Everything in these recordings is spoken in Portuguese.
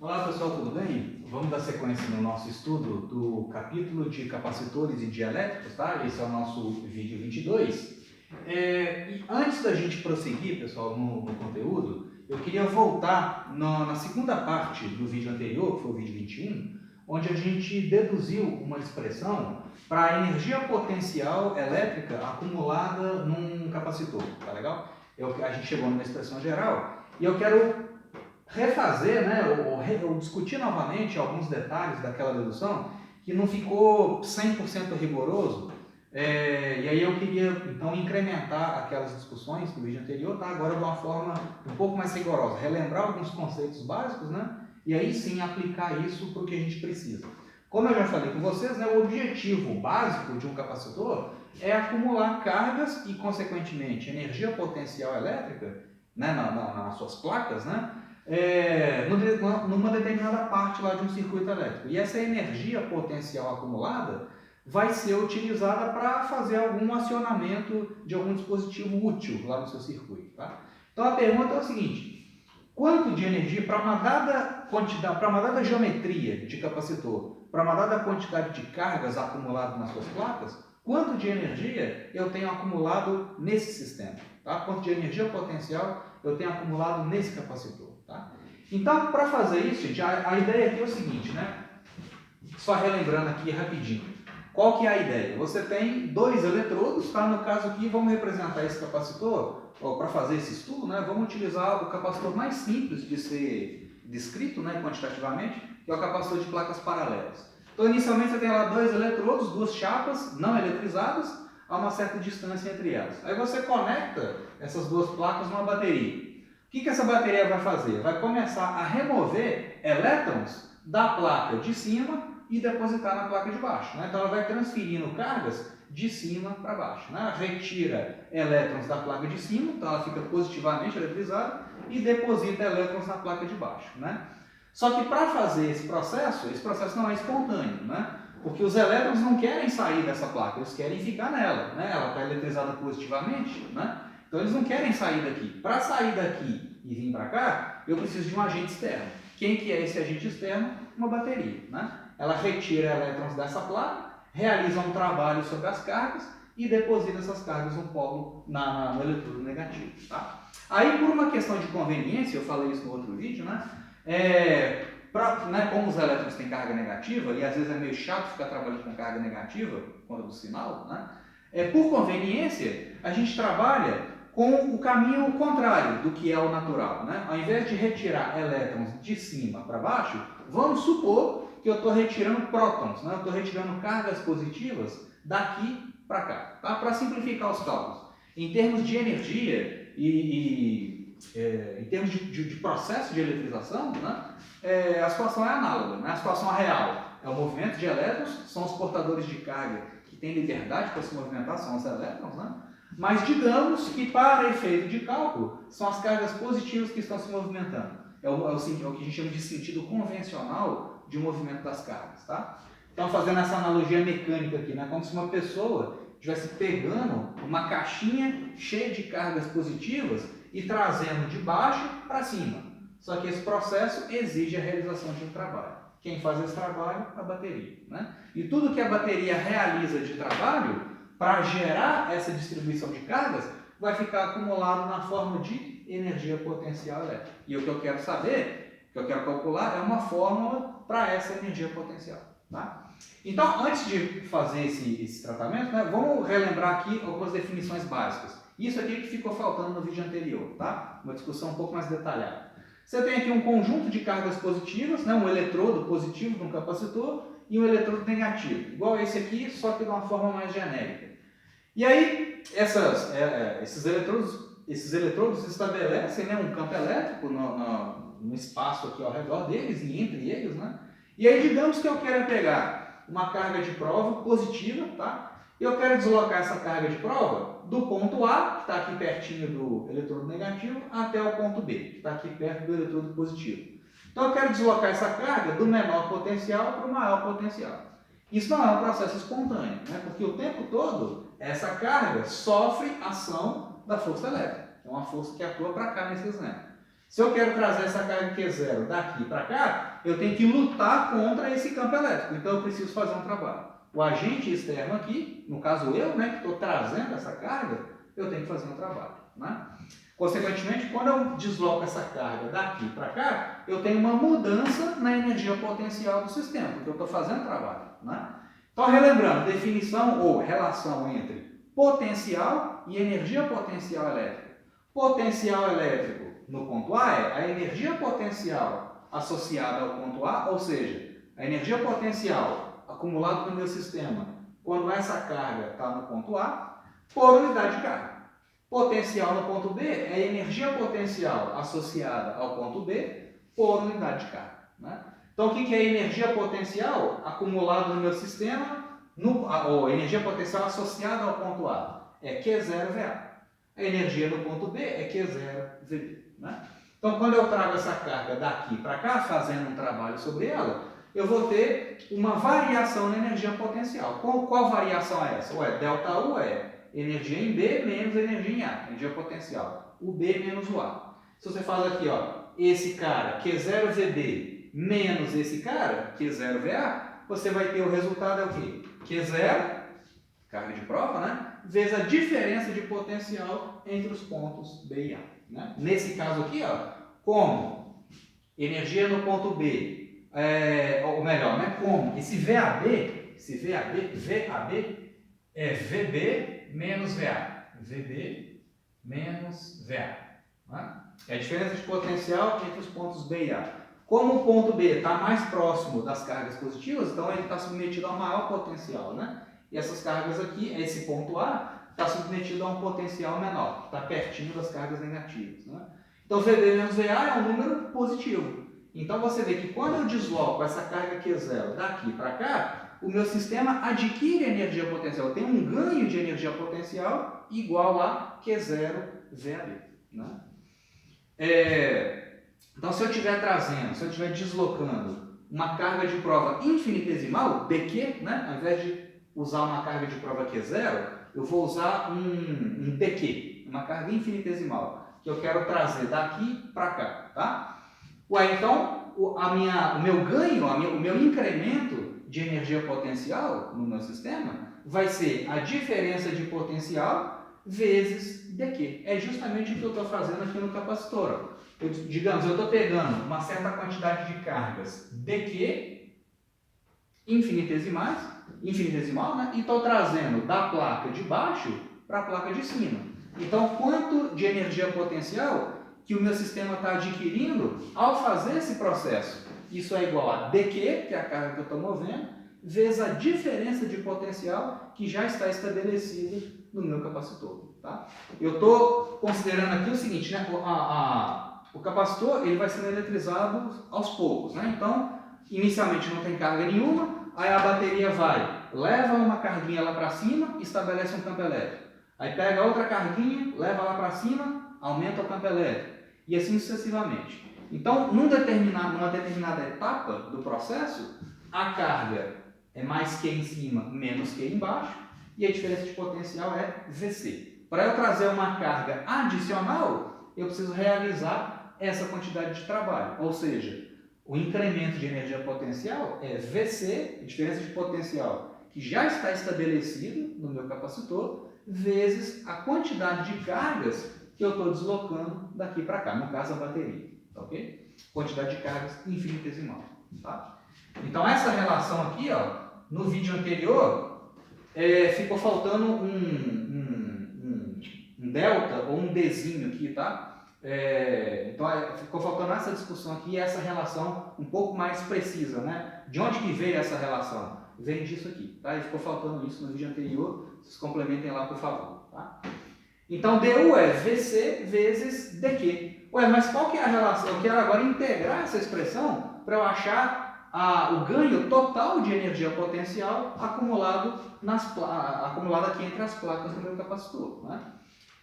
Olá pessoal, tudo bem? Vamos dar sequência no nosso estudo do capítulo de capacitores e dielétricos, tá? Esse é o nosso vídeo 22. E antes da gente prosseguir, pessoal, no conteúdo, eu queria voltar na segunda parte do vídeo anterior, que foi o vídeo 21, onde a gente deduziu uma expressão para a energia potencial elétrica acumulada num capacitor, tá legal? A gente chegou numa expressão geral e eu quero refazer, né, ou discutir novamente alguns detalhes daquela dedução que não ficou 100% rigoroso, e aí eu queria então incrementar aquelas discussões do vídeo anterior, tá? Agora de uma forma um pouco mais rigorosa, relembrar alguns conceitos básicos, né, e aí sim aplicar isso para o que a gente precisa. Como eu já falei com vocês, né, o objetivo básico de um capacitor é acumular cargas e, consequentemente, energia potencial elétrica, né, nas suas placas, né, numa determinada parte lá de um circuito elétrico. E essa energia potencial acumulada vai ser utilizada para fazer algum acionamento de algum dispositivo útil lá no seu circuito. Tá? Então a pergunta é o seguinte: quanto de energia para uma dada quantidade, para uma dada geometria de capacitor, para uma dada quantidade de cargas acumuladas nas suas placas, quanto de energia eu tenho acumulado nesse sistema? Tá? Quanto de energia potencial eu tenho acumulado nesse capacitor? Tá? Então, para fazer isso, gente, a ideia aqui é o seguinte, né? Só relembrando aqui rapidinho. Qual que é a ideia? Você tem dois eletrodos, tá? No caso aqui, vamos representar esse capacitor, para fazer esse estudo, né? Vamos utilizar o capacitor mais simples de ser descrito, né, quantitativamente, que é o capacitor de placas paralelas. Então, inicialmente, você tem lá dois eletrodos, duas chapas não eletrizadas, a uma certa distância entre elas. Aí você conecta essas duas placas numa bateria. O que essa bateria vai fazer? Vai começar a remover elétrons da placa de cima e depositar na placa de baixo. Né? Então ela vai transferindo cargas de cima para baixo. Né? Retira elétrons da placa de cima, então ela fica positivamente eletrizada, e deposita elétrons na placa de baixo. Né? Só que para fazer esse processo não é espontâneo, né? Porque os elétrons não querem sair dessa placa, eles querem ficar nela. Né? Ela está eletrizada positivamente, né? Então eles não querem sair daqui. Para sair daqui e vir para cá, eu preciso de um agente externo. Quem que é esse agente externo? Uma bateria. Né? Ela retira elétrons dessa placa, realiza um trabalho sobre as cargas e deposita essas cargas no polo, no eletrodo negativo. Tá? Aí, por uma questão de conveniência, eu falei isso no outro vídeo, né? Como os elétrons têm carga negativa, e às vezes é meio chato ficar trabalhando com carga negativa por conta do sinal, né? Por conveniência, a gente trabalha com o caminho contrário do que é o natural. Né? Ao invés de retirar elétrons de cima para baixo, vamos supor que eu estou retirando prótons, né? Eu estou retirando cargas positivas daqui para cá. Tá? Para simplificar os cálculos, em termos de energia em termos de processo de eletrização, né? A situação é análoga. Né? A situação real é o movimento de elétrons, são os portadores de carga que têm liberdade para se movimentar, são os elétrons, né? Mas digamos que para efeito de cálculo, são as cargas positivas que estão se movimentando. É o que a gente chama de sentido convencional de movimento das cargas. Tá? Então, fazendo essa analogia mecânica aqui, né? Como se uma pessoa estivesse pegando uma caixinha cheia de cargas positivas e trazendo de baixo para cima. Só que esse processo exige a realização de um trabalho. Quem faz esse trabalho? A bateria. Né? E tudo que a bateria realiza de trabalho para gerar essa distribuição de cargas, vai ficar acumulado na forma de energia potencial elétrica. E o que eu quero saber, o que eu quero calcular, é uma fórmula para essa energia potencial. Tá? Então, antes de fazer esse tratamento, né, vamos relembrar aqui algumas definições básicas. Isso aqui que ficou faltando no vídeo anterior, tá? Uma discussão um pouco mais detalhada. Você tem aqui um conjunto de cargas positivas, né, um eletrodo positivo de um capacitor e um eletrodo negativo, igual esse aqui, só que de uma forma mais genérica. E aí, esses eletrodos estabelecem, né, um campo elétrico no espaço aqui ao redor deles e entre eles. Né? E aí, digamos que eu quero pegar uma carga de prova positiva, tá? E eu quero deslocar essa carga de prova do ponto A, que está aqui pertinho do eletrodo negativo, até o ponto B, que está aqui perto do eletrodo positivo. Então, eu quero deslocar essa carga do menor potencial para o maior potencial. Isso não é um processo espontâneo, né? Porque o tempo todo essa carga sofre ação da força elétrica. É uma força que atua para cá nesse exemplo. Se eu quero trazer essa carga Q0 daqui para cá, eu tenho que lutar contra esse campo elétrico. Então eu preciso fazer um trabalho. O agente externo aqui, no caso eu, né, que estou trazendo essa carga, eu tenho que fazer um trabalho. Né? Consequentemente, quando eu desloco essa carga daqui para cá, eu tenho uma mudança na energia potencial do sistema, porque eu estou fazendo trabalho. Né? Então, relembrando, definição ou relação entre potencial e energia potencial elétrica. Potencial elétrico no ponto A é a energia potencial associada ao ponto A, ou seja, a energia potencial acumulada no meu sistema quando essa carga está no ponto A, por unidade de carga. Potencial no ponto B é a energia potencial associada ao ponto B por unidade de carga. Né? Então, o que é energia potencial acumulada no meu sistema, ou energia potencial associada ao ponto A? É Q0VA. A energia no ponto B é Q0VB. Né? Então, quando eu trago essa carga daqui para cá, fazendo um trabalho sobre ela, eu vou ter uma variação na energia potencial. Qual variação é essa? Ué, ΔU é energia em B menos energia em A, energia potencial. O B menos o A. Se você faz aqui, ó, esse cara, Q0VB, menos esse cara, Q0VA, você vai ter o resultado é o quê? Q0, carga de prova, né? Vezes a diferença de potencial entre os pontos B e A. Né? Nesse caso aqui, ó, como energia no ponto B, ou melhor, né? Como esse VAB é VB menos VA. VB menos VA. Né? É a diferença de potencial entre os pontos B e A. Como o ponto B está mais próximo das cargas positivas, então ele está submetido a um maior potencial. Né? E essas cargas aqui, esse ponto A, está submetido a um potencial menor, está pertinho das cargas negativas. Né? Então, VB menos VA é um número positivo. Então, você vê que quando eu desloco essa carga Q0 daqui para cá, o meu sistema adquire energia potencial, tem um ganho de energia potencial igual a Q0VAB. Né? Então, se eu estiver trazendo, se eu estiver deslocando uma carga de prova infinitesimal, BQ, né? Ao invés de usar uma carga de prova Q0, eu vou usar um BQ, uma carga infinitesimal, que eu quero trazer daqui para cá. Tá? Ué, então, o meu ganho, o meu incremento de energia potencial no meu sistema vai ser a diferença de potencial vezes dQ. É justamente o que eu estou fazendo aqui no capacitor. Digamos, eu estou pegando uma certa quantidade de cargas dQ infinitesimal, né? E estou trazendo da placa de baixo para a placa de cima. Então, quanto de energia potencial que o meu sistema está adquirindo ao fazer esse processo? Isso é igual a dQ, que é a carga que eu estou movendo, vezes a diferença de potencial que já está estabelecida no meu capacitor. Tá? Eu estou considerando aqui o seguinte, né? O capacitor ele vai sendo eletrizado aos poucos. Né? Então, inicialmente não tem carga nenhuma, aí a bateria leva uma carguinha lá para cima e estabelece um campo elétrico. Aí pega outra carguinha, leva lá para cima, aumenta o campo elétrico. E assim sucessivamente. Então, numa determinada etapa do processo, a carga é mais Q em cima, menos Q embaixo, e a diferença de potencial é VC. Para eu trazer uma carga adicional, eu preciso realizar essa quantidade de trabalho. Ou seja, o incremento de energia potencial é VC, a diferença de potencial que já está estabelecido no meu capacitor, vezes a quantidade de cargas que eu estou deslocando daqui para cá, no caso a bateria, tá ok? Quantidade de cargas infinitesimal, tá? Então essa relação aqui, ó, no vídeo anterior, ficou faltando um delta ou um Dzinho aqui, tá? Então ficou faltando essa discussão aqui, essa relação um pouco mais precisa, né? De onde que veio essa relação? Vem disso aqui, tá? E ficou faltando isso no vídeo anterior, vocês complementem lá, por favor, tá? Então, DU é VC vezes DQ. Ué, mas qual que é a relação? Eu quero agora integrar essa expressão para eu achar o ganho total de energia potencial acumulado aqui entre as placas do meu capacitor. Né?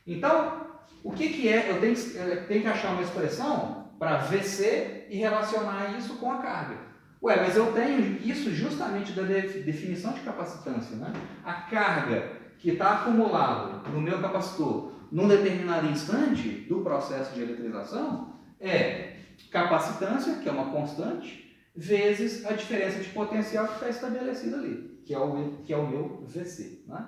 Então, o que é? Eu tenho que achar uma expressão para VC e relacionar isso com a carga. Ué, mas eu tenho isso justamente da definição de capacitância. Né? A carga que está acumulado no meu capacitor num determinado instante do processo de eletrização é capacitância, que é uma constante, vezes a diferença de potencial que está estabelecida ali, que é o meu VC. Né?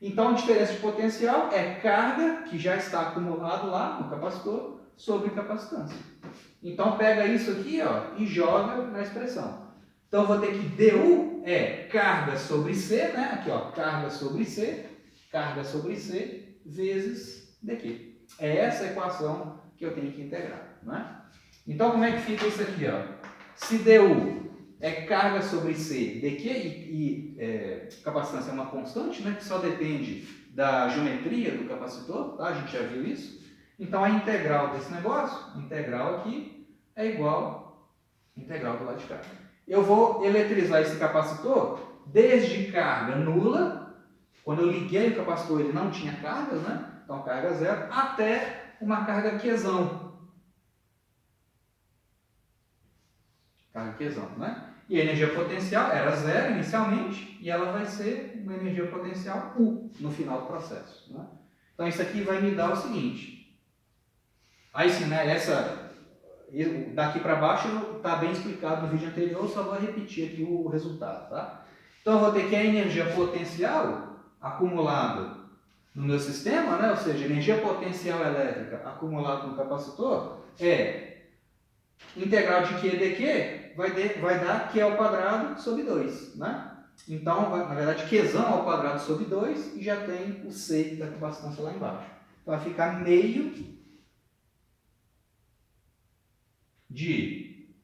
Então, a diferença de potencial é carga que já está acumulado lá no capacitor sobre capacitância. Então, pega isso aqui, ó, e joga na expressão. Então, eu vou ter que DU é carga sobre C, né? Aqui, ó, carga sobre C vezes dQ. É essa a equação que eu tenho que integrar. Né? Então, como é que fica isso aqui? Ó? Se DU é carga sobre C, dQ, e capacitância é uma constante, né, que só depende da geometria do capacitor, tá? A gente já viu isso. Então, a integral desse negócio, a integral aqui, é igual à integral do lado de cá. Eu vou eletrizar esse capacitor desde carga nula, quando eu liguei o capacitor ele não tinha cargas, né? Então, carga zero, até uma carga Qzão. Carga Qzão, né? E a energia potencial era zero inicialmente, e ela vai ser uma energia potencial U no final do processo. Né? Então, isso aqui vai me dar o seguinte. Aí sim, né? Daqui para baixo está bem explicado no vídeo anterior, eu só vou repetir aqui o resultado. Tá? Então, eu vou ter que a energia potencial acumulada no meu sistema, né? Ou seja, energia potencial elétrica acumulada no capacitor é integral de Q dQ vai dar Q ao quadrado sobre 2, né? Então, na verdade, Qzão ao quadrado sobre 2 e já tem o C da capacitância lá embaixo. Então, vai ficar meio de...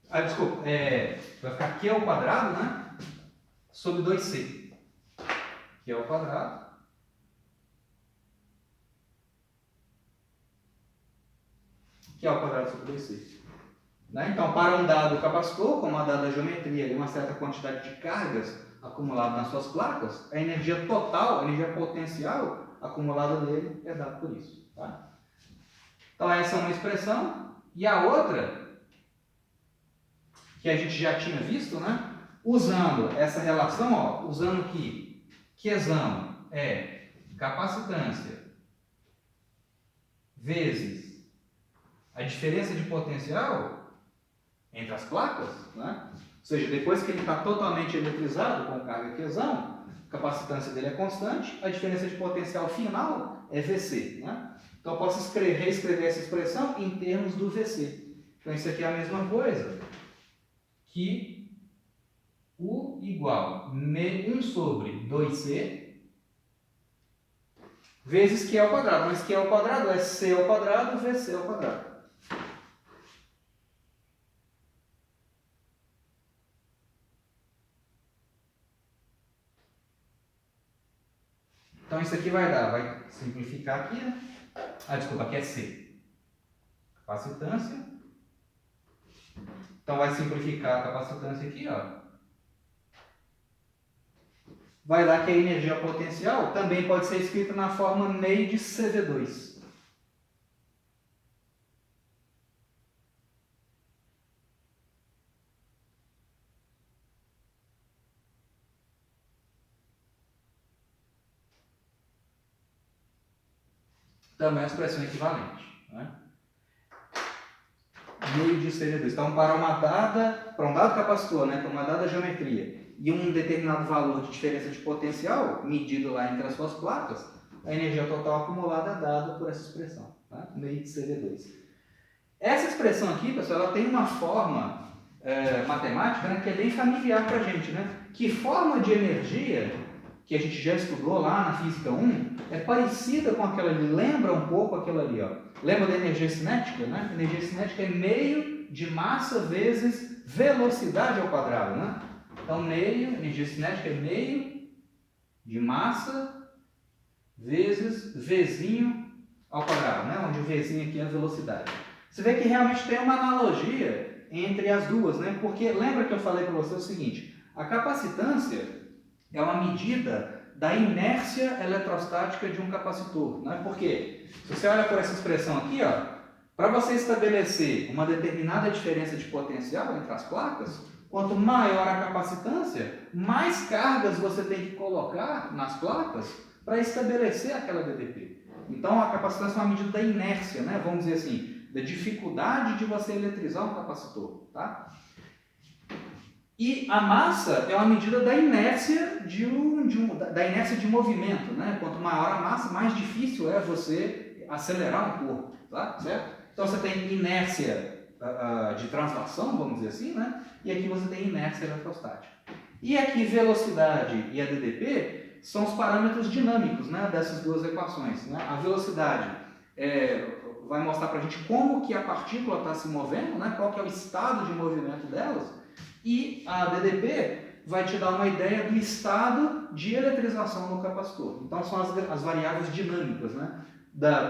desculpa, vai ficar Q ao quadrado, né? Sobre 2C. Q ao quadrado. Q ao quadrado sobre 2C. Né? Então, para um dado capacitor, com uma dada geometria e uma certa quantidade de cargas acumuladas nas suas placas, a energia total, a energia potencial acumulada nele é dada por isso. Tá? Então, essa é uma expressão. E a outra, que a gente já tinha visto, né? Usando essa relação, ó, usando que Qzão é capacitância vezes a diferença de potencial entre as placas, né? Ou seja, depois que ele está totalmente eletrizado com carga Qzão, a capacitância dele é constante, a diferença de potencial final é VC. Né? Então eu posso reescrever essa expressão em termos do VC. Então isso aqui é a mesma coisa que U igual 1 sobre 2C vezes Q ao quadrado. Mas Q ao quadrado é C ao quadrado VC ao quadrado. Então isso aqui vai simplificar aqui, né? Desculpa, aqui é C. Capacitância. Então vai simplificar a capacitância aqui, ó. Vai dar que a energia potencial também pode ser escrita na forma meio de CV2. Também é uma expressão equivalente. Né? Meio de CV2. Então, para um dado capacitor, né, para uma dada geometria, e um determinado valor de diferença de potencial, medido lá entre as suas placas, a energia total acumulada é dada por essa expressão. Tá? Meio de CV2. Essa expressão aqui, pessoal, ela tem uma forma matemática, né, que é bem familiar para a gente. Né? Que forma de energia que a gente já estudou lá na Física 1, é parecida com aquela ali, lembra um pouco aquela ali, ó. Lembra da energia cinética, né? Energia cinética é meio de massa vezes velocidade ao quadrado, né? Então, energia cinética é meio de massa vezes Vzinho ao quadrado, né? Onde o Vzinho aqui é a velocidade. Você vê que realmente tem uma analogia entre as duas, né? Porque lembra que eu falei para você o seguinte, a capacitância é uma medida da inércia eletrostática de um capacitor. Né? Por quê? Se você olha por essa expressão aqui, para você estabelecer uma determinada diferença de potencial entre as placas, quanto maior a capacitância, mais cargas você tem que colocar nas placas para estabelecer aquela DDP. Então a capacitância é uma medida da inércia, né? Vamos dizer assim, da dificuldade de você eletrizar um capacitor, tá? E a massa é uma medida da inércia da inércia de movimento, né? Quanto maior a massa, mais difícil é você acelerar um corpo, tá? Certo? Então você tem inércia de translação, vamos dizer assim, né? E aqui você tem inércia eletrostática. E aqui velocidade e ADDP são os parâmetros dinâmicos, né, dessas duas equações, né? A velocidade vai mostrar para a gente como que a partícula está se movendo, né? Qual que é o estado de movimento delas. E a ADDP vai te dar uma ideia do estado de eletrização no capacitor. Então são as variáveis dinâmicas, né?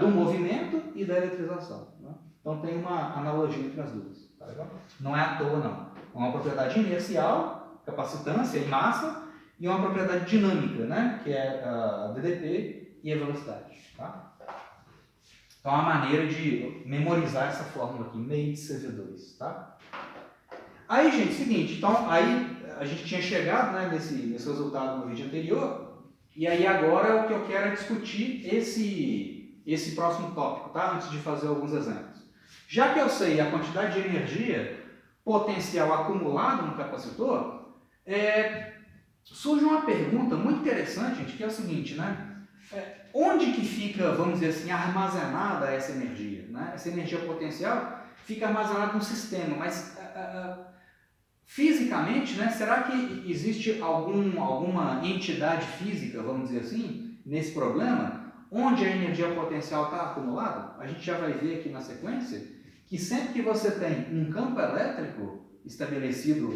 Do movimento e da eletrização, né? Então tem uma analogia entre as duas. Tá legal? Não é à toa, não. É uma propriedade inercial, capacitância e massa, e uma propriedade dinâmica, né? Que é a ADDP e a velocidade. Tá? Então é uma maneira de memorizar essa fórmula aqui, meio de CV2. Tá? Aí, gente, seguinte, então aí a gente tinha chegado, né, nesse resultado no vídeo anterior, e aí agora o que eu quero é discutir esse próximo tópico, tá? Antes de fazer alguns exemplos. Já que eu sei a quantidade de energia potencial acumulada no capacitor, surge uma pergunta muito interessante, gente, que é o seguinte, né? Onde que fica, vamos dizer assim, armazenada essa energia, né? Essa energia potencial fica armazenada no sistema, mas fisicamente, né, será que existe alguma entidade física, vamos dizer assim, nesse problema, onde a energia potencial está acumulada? A gente já vai ver aqui na sequência que sempre que você tem um campo elétrico estabelecido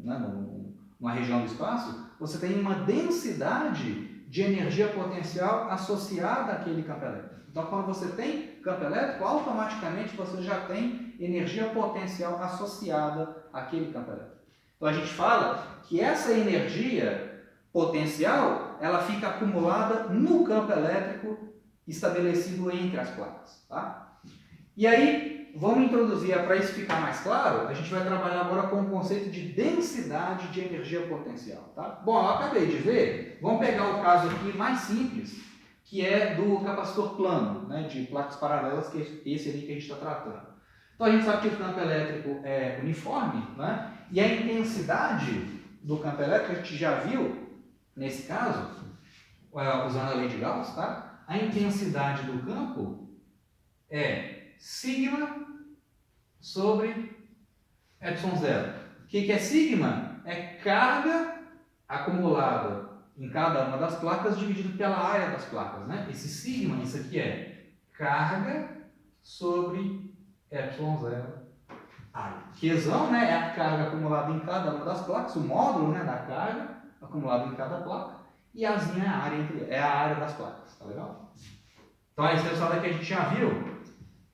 numa região do espaço, você tem uma densidade de energia potencial associada àquele campo elétrico. Então, quando você tem campo elétrico, automaticamente você já tem energia potencial associada àquele campo elétrico. Então, a gente fala que essa energia potencial, ela fica acumulada no campo elétrico estabelecido entre as placas. Tá? E aí, vamos introduzir, para isso ficar mais claro, a gente vai trabalhar agora com o conceito de densidade de energia potencial. Tá? Bom, eu acabei de ver, vamos pegar o caso aqui mais simples, que é do capacitor plano, né, de placas paralelas, que é esse ali que a gente está tratando. Então a gente sabe que o campo elétrico é uniforme, né, e a intensidade do campo elétrico, a gente já viu, nesse caso, usando a lei de Gauss, tá? A intensidade do campo é sigma sobre epsilon zero. O que é sigma? É carga acumulada em cada uma das placas dividido pela área das placas, né? Esse sigma, isso aqui é carga sobre epsilon zero área. Qzão, né, é a carga acumulada em cada uma das placas, o módulo, né, da carga acumulado em cada placa, e azinha é a área é a área das placas, tá legal? Então esse resultado aqui a gente já viu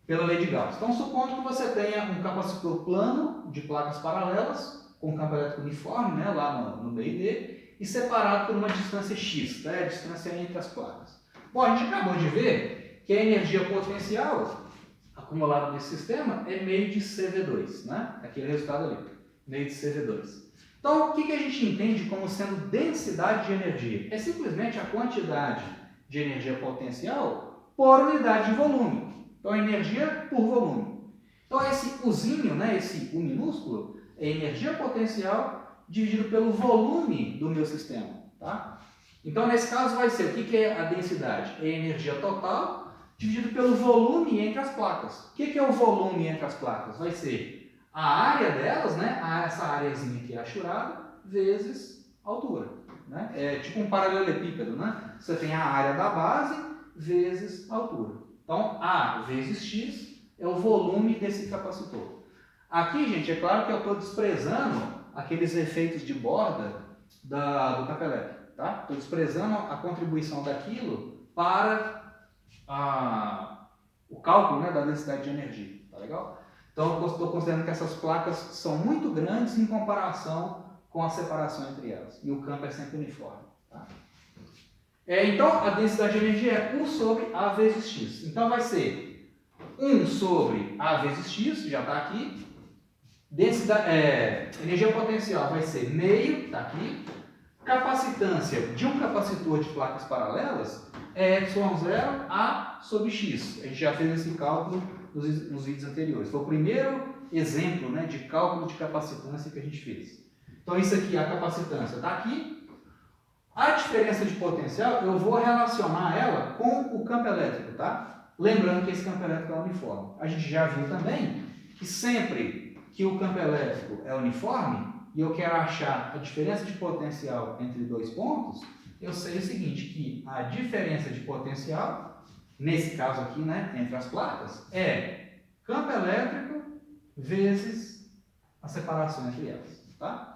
pela lei de Gauss. Então supondo que você tenha um capacitor plano de placas paralelas com campo elétrico uniforme, né, lá no BID, e separado por uma distância x, tá? A distância entre as placas. Bom, a gente acabou de ver que a energia potencial acumulada nesse sistema é meio de CV2, né? Aquele resultado ali, meio de CV2. Então, o que a gente entende como sendo densidade de energia? É simplesmente a quantidade de energia potencial por unidade de volume. Então, energia por volume. Então, esse Uzinho, né, esse U minúsculo, é energia potencial dividido pelo volume do meu sistema. Tá? Então, nesse caso, vai ser o que é a densidade? É a energia total dividido pelo volume entre as placas. O que é o volume entre as placas? Vai ser a área delas, né? Essa áreazinha aqui, achurada, vezes a altura. Né? É tipo um paralelepípedo. Né? Você tem a área da base vezes a altura. Então, A vezes X é o volume desse capacitor. Aqui, gente, é claro que eu estou desprezando aqueles efeitos de borda do campo elétrico. Tá? Estou desprezando a contribuição daquilo para o cálculo, né, da densidade de energia. Tá legal? Então, eu estou considerando que essas placas são muito grandes em comparação com a separação entre elas. E o campo é sempre uniforme. Tá? Então, a densidade de energia é 1 sobre A vezes X. Então, vai ser 1 sobre A vezes X, já está aqui. Energia potencial vai ser meio, está aqui. Capacitância de um capacitor de placas paralelas é epsilon zero a A sobre X. A gente já fez esse cálculo nos vídeos anteriores. Foi o primeiro exemplo, né, de cálculo de capacitância que a gente fez. Então isso aqui, a capacitância está aqui. A diferença de potencial, eu vou relacionar ela com o campo elétrico, tá? Lembrando que esse campo elétrico é uniforme. A gente já viu também que sempre que o campo elétrico é uniforme e eu quero achar a diferença de potencial entre dois pontos, eu sei o seguinte, que a diferença de potencial, nesse caso aqui, né, entre as placas, é campo elétrico vezes a separação entre elas, tá?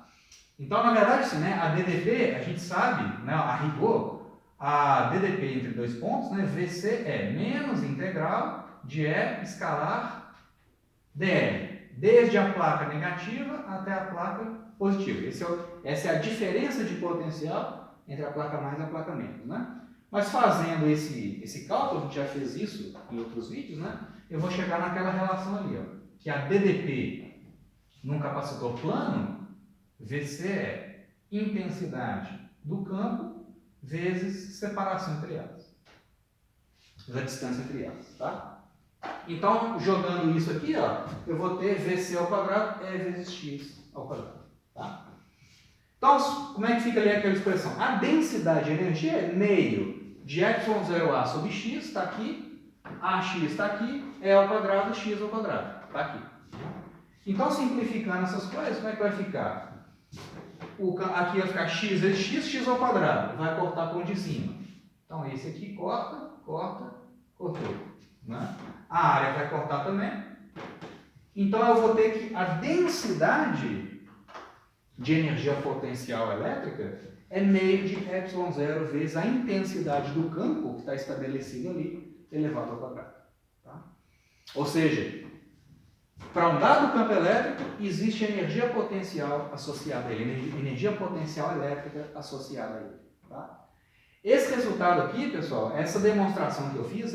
Então, na verdade, assim, né, a DDP, a gente sabe, né, a rigor, a DDP entre dois pontos, né, VC é menos integral de E escalar dl, desde a placa negativa até a placa positiva. Essa é a diferença de potencial entre a placa mais e a placa menos, né? Mas fazendo esse cálculo, a gente já fez isso em outros vídeos, né? Eu vou chegar naquela relação ali, ó, que a DDP num capacitor plano, VC é intensidade do campo vezes separação entre elas, a distância entre elas, tá? Então, jogando isso aqui, ó, eu vou ter VC ao quadrado E vezes X ao quadrado, tá? Então, como é que fica ali aquela expressão? A densidade de energia é meio de ε0A sobre x, está aqui, AX está aqui, E ao quadrado, X ao quadrado, está aqui. Então, simplificando essas coisas, como é que vai ficar? Aqui vai ficar x vezes x, x ao quadrado, vai cortar com o de cima. Então, esse aqui corta, cortou, né? A área vai cortar também. Então, eu vou ter que a densidade de energia potencial elétrica é meio de ε0 vezes a intensidade do campo que está estabelecido ali, elevado ao quadrado. Tá? Ou seja, para um dado campo elétrico, existe energia potencial associada a ele, energia potencial elétrica associada a ele. Tá? Esse resultado aqui, pessoal, essa demonstração que eu fiz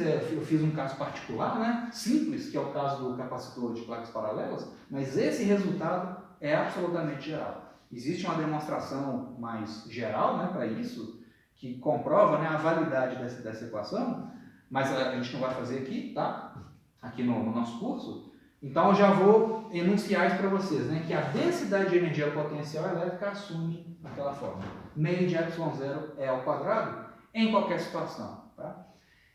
um caso particular, né, simples, que é o caso do capacitor de placas paralelas, mas esse resultado é absolutamente geral. Existe uma demonstração mais geral, né, para isso, que comprova, né, a validade dessa equação, mas a gente não vai fazer aqui, tá? Aqui no nosso curso. Então, eu já vou enunciar isso para vocês, né, que a densidade de energia potencial elétrica assume aquela forma. Meio de ε0 é ao quadrado em qualquer situação. Tá?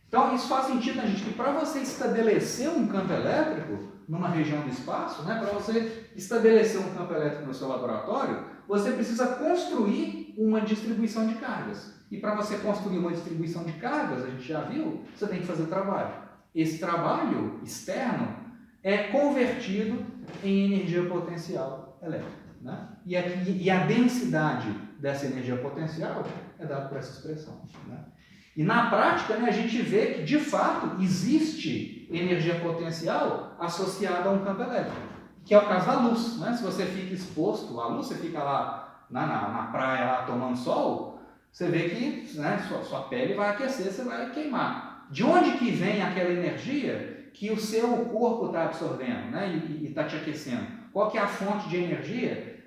Então, isso faz sentido, né, gente, que para você estabelecer um campo elétrico numa região do espaço, né, para você estabelecer um campo elétrico no seu laboratório, você precisa construir uma distribuição de cargas. E para você construir uma distribuição de cargas, a gente já viu, você tem que fazer trabalho. Esse trabalho externo é convertido em energia potencial elétrica. Né? E a densidade dessa energia potencial é dada por essa expressão. Né? E na prática, né, a gente vê que, de fato, existe energia potencial associada a um campo elétrico, que é o caso da luz. Né? Se você fica exposto à luz, você fica lá na praia lá, tomando sol, você vê que, né, sua pele vai aquecer, você vai queimar. De onde que vem aquela energia que o seu corpo está absorvendo, né, e está te aquecendo? Qual que é a fonte de energia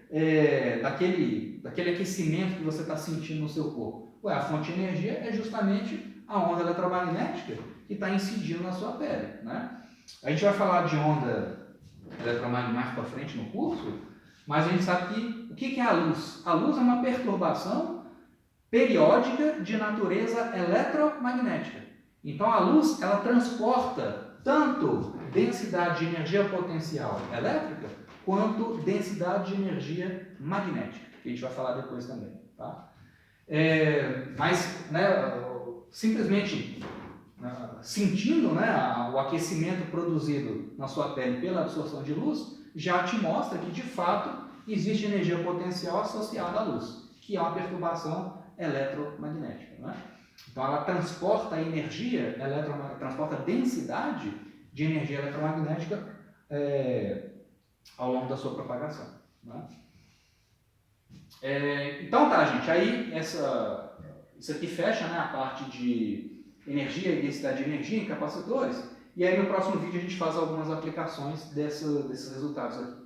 daquele aquecimento que você está sentindo no seu corpo? Ué, a fonte de energia é justamente a onda eletromagnética que está incidindo na sua pele. Né? A gente vai falar de onda eletromagnética mais para frente no curso, mas a gente sabe que o que é a luz? A luz é uma perturbação periódica de natureza eletromagnética. Então a luz, ela transporta tanto densidade de energia potencial elétrica quanto densidade de energia magnética, que a gente vai falar depois também. Tá? Mas, né, simplesmente sentindo, né, o aquecimento produzido na sua pele pela absorção de luz, já te mostra que, de fato, existe energia potencial associada à luz, que é uma perturbação eletromagnética. Né? Então, ela transporta a energia, transporta a densidade de energia eletromagnética ao longo da sua propagação. Né? Então tá, gente, aí isso aqui fecha, né, a parte de energia e densidade de energia em capacitores, e aí no próximo vídeo a gente faz algumas aplicações desses resultados aqui.